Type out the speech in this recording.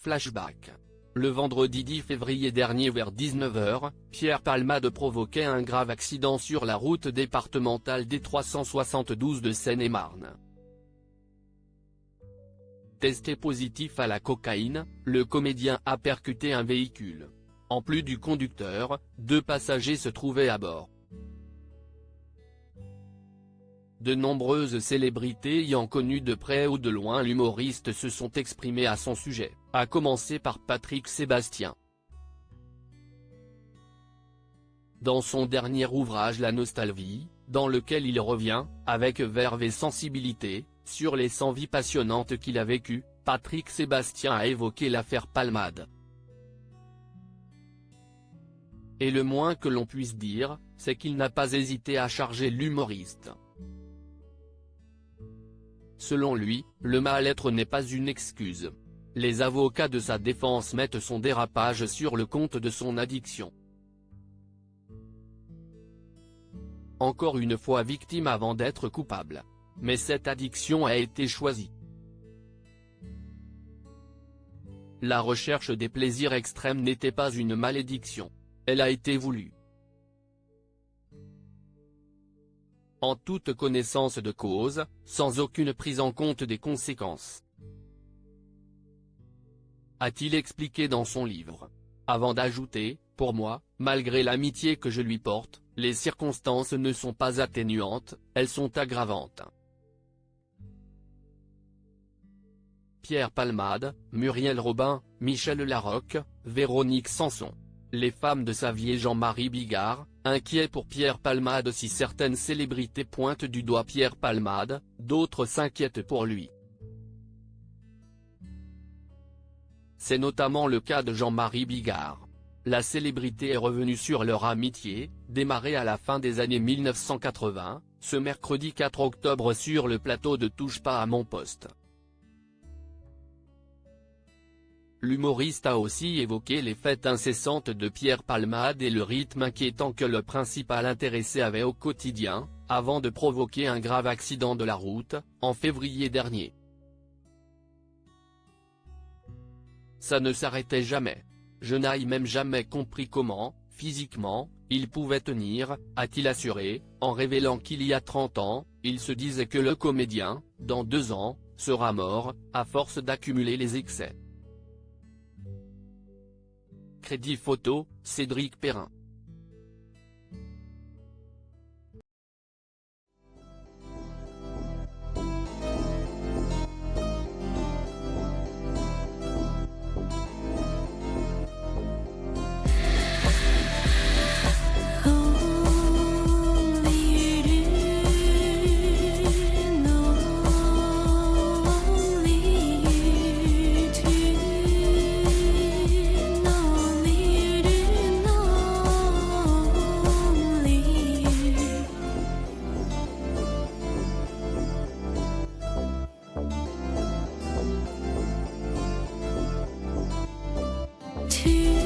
flashback. Le vendredi 10 février dernier vers 19 h, Pierre Palmade provoquait un grave accident sur la route départementale D372 de Seine-et-Marne. Testé positif à la cocaïne, le comédien a percuté un véhicule. En plus du conducteur, 2 passagers se trouvaient à bord. De nombreuses célébrités ayant connu de près ou de loin l'humoriste se sont exprimées à son sujet, à commencer par Patrick Sébastien. Dans son dernier ouvrage La Nostalgie, dans lequel il revient, avec verve et sensibilité, sur les 100 vies passionnantes qu'il a vécues, Patrick Sébastien a évoqué l'affaire Palmade. Et le moins que l'on puisse dire, c'est qu'il n'a pas hésité à charger l'humoriste. Selon lui, le mal-être n'est pas une excuse. Les avocats de sa défense mettent son dérapage sur le compte de son addiction. Encore une fois victime avant d'être coupable. Mais cette addiction a été choisie. La recherche des plaisirs extrêmes n'était pas une malédiction. Elle a été voulue. En toute connaissance de cause, sans aucune prise en compte des conséquences. A-t-il expliqué dans son livre. Avant d'ajouter, pour moi, malgré l'amitié que je lui porte, les circonstances ne sont pas atténuantes, elles sont aggravantes. Pierre Palmade, Muriel Robin, Michel Larocque, Véronique Sanson. Les femmes de sa vie et Jean-Marie Bigard, inquiets pour Pierre Palmade. Si certaines célébrités pointent du doigt Pierre Palmade, d'autres s'inquiètent pour lui. C'est notamment le cas de Jean-Marie Bigard. La célébrité est revenue sur leur amitié, démarrée à la fin des années 1980, ce mercredi 4 octobre sur le plateau de Touche pas à mon poste. L'humoriste a aussi évoqué les fêtes incessantes de Pierre Palmade et le rythme inquiétant que le principal intéressé avait au quotidien, avant de provoquer un grave accident de la route, en février dernier. Ça ne s'arrêtait jamais. Je n'ai même jamais compris comment, physiquement, il pouvait tenir, a-t-il assuré, en révélant qu'il y a 30 ans, il se disait que le comédien, dans 2 ans, sera mort, à force d'accumuler les excès. Crédit photo, Cédric Perrin. To